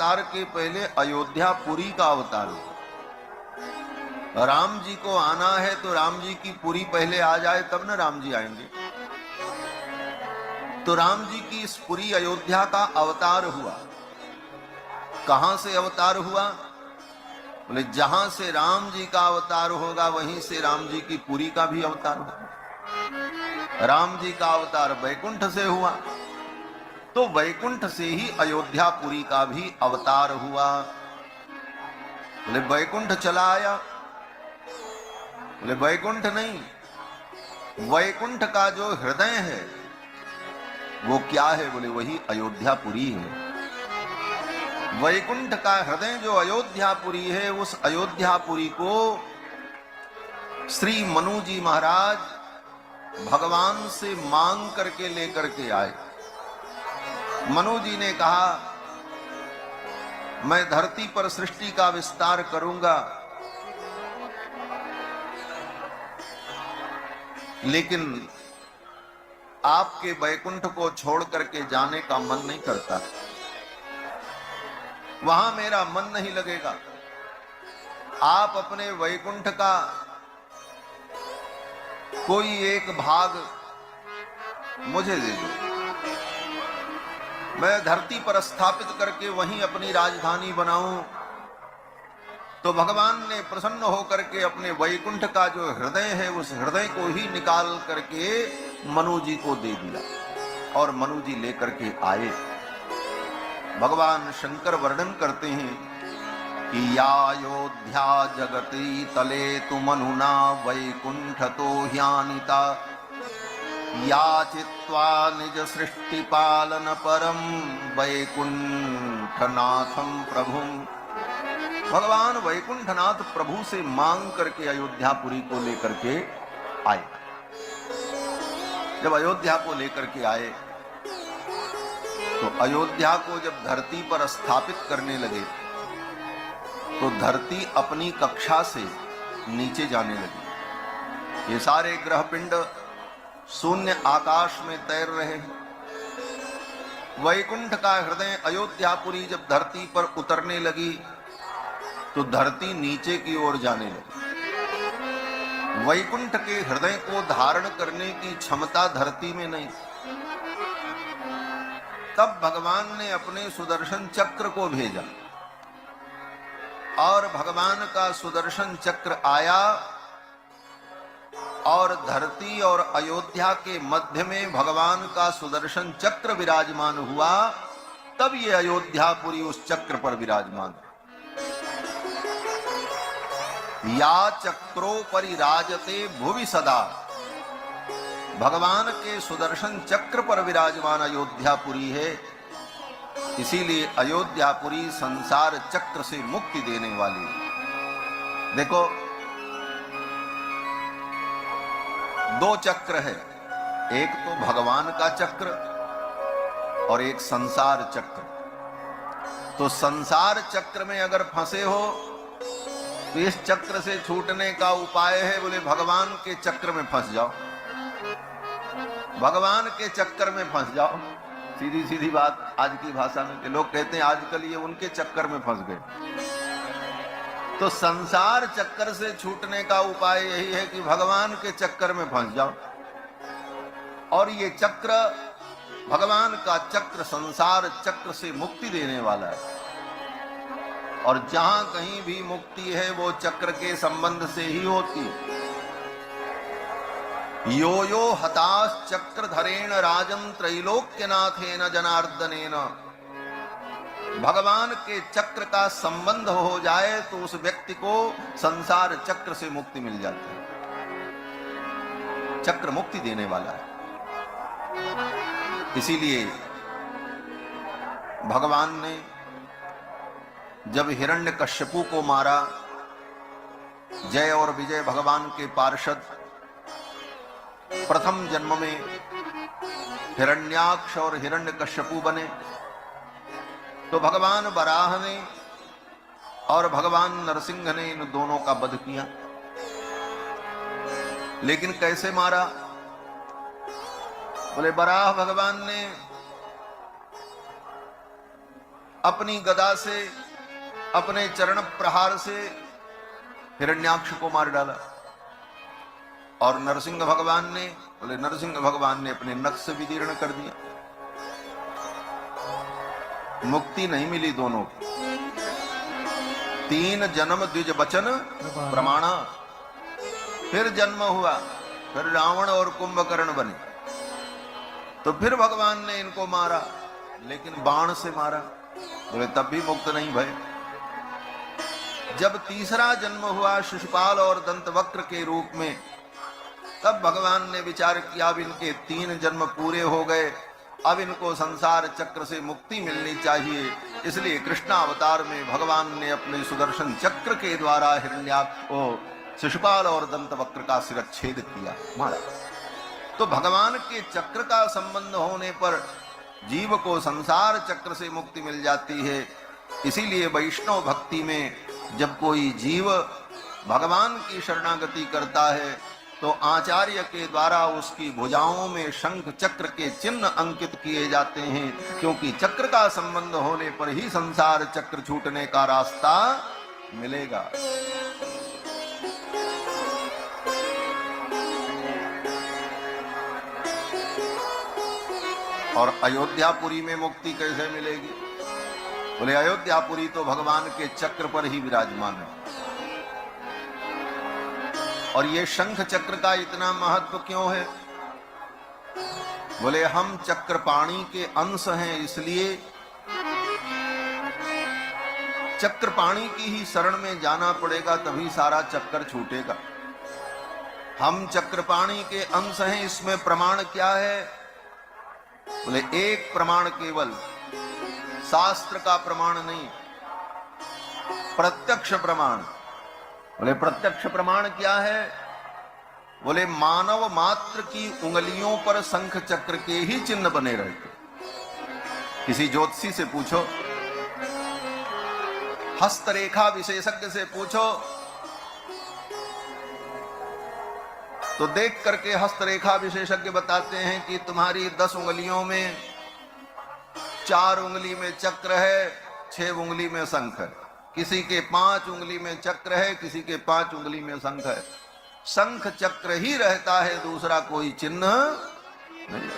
अवतार के पहले अयोध्यापुरी का अवतार हुआ। राम जी को आना है तो राम जी की पुरी पहले आ जाए तब न राम जी आएंगे। तो राम जी की इस पुरी अयोध्या का अवतार हुआ। कहां से अवतार हुआ? बोले जहां से राम जी का अवतार होगा वहीं से राम जी की पुरी का भी अवतार होगा। राम जी का अवतार वैकुंठ से हुआ तो वैकुंठ से ही अयोध्यापुरी का भी अवतार हुआ। बोले वैकुंठ चला आया? बोले वैकुंठ नहीं, वैकुंठ का जो हृदय है वो क्या है? बोले वही अयोध्यापुरी है। वैकुंठ का हृदय जो अयोध्यापुरी है, उस अयोध्यापुरी को श्री मनु जी महाराज भगवान से मांग करके लेकर के आए। मनु जी ने कहा मैं धरती पर सृष्टि का विस्तार करूंगा, लेकिन आपके वैकुंठ को छोड़ करके जाने का मन नहीं करता, वहां मेरा मन नहीं लगेगा। आप अपने वैकुंठ का कोई एक भाग मुझे दे दो, मैं धरती पर स्थापित करके वहीं अपनी राजधानी बनाऊं। तो भगवान ने प्रसन्न होकर के अपने वैकुंठ का जो हृदय है उस हृदय को ही निकाल करके मनु जी को दे दिया और मनु जी लेकर के आए। भगवान शंकर वर्णन करते हैं कि यायोध्या जगति तले तु मनुना वैकुंठ तो ह्यानिता याचित्वा निज सृष्टि पालन परम वैकुंठनाथम प्रभुम। भगवान वैकुंठनाथ प्रभु से मांग करके अयोध्यापुरी को लेकर के आए। जब अयोध्या को लेकर के आए तो अयोध्या को जब धरती पर स्थापित करने लगे तो धरती अपनी कक्षा से नीचे जाने लगी। ये सारे ग्रह पिंड शून्य आकाश में तैर रहे। वैकुंठ का हृदय अयोध्यापुरी जब धरती पर उतरने लगी तो धरती नीचे की ओर जाने लगी। वैकुंठ के हृदय को धारण करने की क्षमता धरती में नहीं। तब भगवान ने अपने सुदर्शन चक्र को भेजा और भगवान का सुदर्शन चक्र आया और धरती और अयोध्या के मध्य में भगवान का सुदर्शन चक्र विराजमान हुआ। तब ये अयोध्यापुरी उस चक्र पर विराजमान। या चक्रो परिराजते भुवि सदा, भगवान के सुदर्शन चक्र पर विराजमान अयोध्यापुरी है। इसीलिए अयोध्यापुरी संसार चक्र से मुक्ति देने वाली है। देखो दो चक्र है, एक तो भगवान का चक्र और एक संसार चक्र। तो संसार चक्र में अगर फंसे हो तो इस चक्र से छूटने का उपाय है, बोले भगवान के चक्र में फंस जाओ, भगवान के चक्कर में फंस जाओ। सीधी सीधी बात आज की भाषा में के लोग कहते हैं आजकल ये उनके चक्कर में फंस गए। तो संसार चक्कर से छूटने का उपाय यही है कि भगवान के चक्कर में फंस जाओ। और ये चक्र भगवान का चक्र संसार चक्र से मुक्ति देने वाला है। और जहां कहीं भी मुक्ति है वो चक्र के संबंध से ही होती है। यो यो हताश चक्रधरेण राजन त्रैलोक्यनाथेन जनार्दनेन। भगवान के चक्र का संबंध हो जाए तो उस व्यक्ति को संसार चक्र से मुक्ति मिल जाती है। चक्र मुक्ति देने वाला है। इसीलिए भगवान ने जब हिरण्यकश्यपु को मारा, जय और विजय भगवान के पार्षद प्रथम जन्म में हिरण्याक्ष और हिरण्यकश्यपु बने, तो भगवान वराह ने और भगवान नरसिंह ने इन दोनों का वध किया। लेकिन कैसे मारा? बोले वराह भगवान ने अपनी गदा से, अपने चरण प्रहार से हिरण्याक्ष को मार डाला। और नरसिंह भगवान ने, बोले नरसिंह भगवान ने अपने नख से विदीर्ण कर दिया। मुक्ति नहीं मिली दोनों को। 3 जन्म द्विज वचन प्रमाणा, फिर जन्म हुआ, फिर रावण और कुंभकर्ण बने, तो फिर भगवान ने इनको मारा, लेकिन बाण से मारा, बोले तब भी मुक्त नहीं भय। जब तीसरा जन्म हुआ शिशुपाल और दंतवक्र के रूप में, तब भगवान ने विचार किया अब इनके 3 जन्म पूरे हो गए, अब इनको संसार चक्र से मुक्ति मिलनी चाहिए। इसलिए कृष्णावतार में भगवान ने अपने सुदर्शन चक्र के द्वारा हिरण्याक्ष को, शिशुपाल और दंतवक्र का शिरच्छेद किया, मारा। तो भगवान के चक्र का संबंध होने पर जीव को संसार चक्र से मुक्ति मिल जाती है। इसीलिए वैष्णव भक्ति में जब कोई जीव भगवान की शरणागति करता है तो आचार्य के द्वारा उसकी भुजाओं में शंख चक्र के चिन्ह अंकित किए जाते हैं, क्योंकि चक्र का संबंध होने पर ही संसार चक्र छूटने का रास्ता मिलेगा। और अयोध्यापुरी में मुक्ति कैसे मिलेगी? बोले अयोध्यापुरी तो भगवान के चक्र पर ही विराजमान है। और ये शंख चक्र का इतना महत्व क्यों है? बोले हम चक्रपाणी के अंश हैं, इसलिए चक्रपाणी की ही शरण में जाना पड़ेगा, तभी सारा चक्कर छूटेगा। हम चक्रपाणी के अंश हैं, इसमें प्रमाण क्या है? बोले एक प्रमाण केवल, शास्त्र का प्रमाण नहीं, प्रत्यक्ष प्रमाण। बोले प्रत्यक्ष प्रमाण क्या है? बोले मानव मात्र की उंगलियों पर शंख चक्र के ही चिन्ह बने रहते। किसी ज्योतिषी से पूछो, हस्तरेखा विशेषज्ञ से पूछो, तो देख करके हस्तरेखा विशेषज्ञ बताते हैं कि तुम्हारी 10 उंगलियों में 4 उंगली में चक्र है, 6 उंगली में शंख है। किसी के 5 उंगली में चक्र है, किसी के 5 उंगली में शंख है। शंख चक्र ही रहता है, दूसरा कोई चिन्ह नहीं।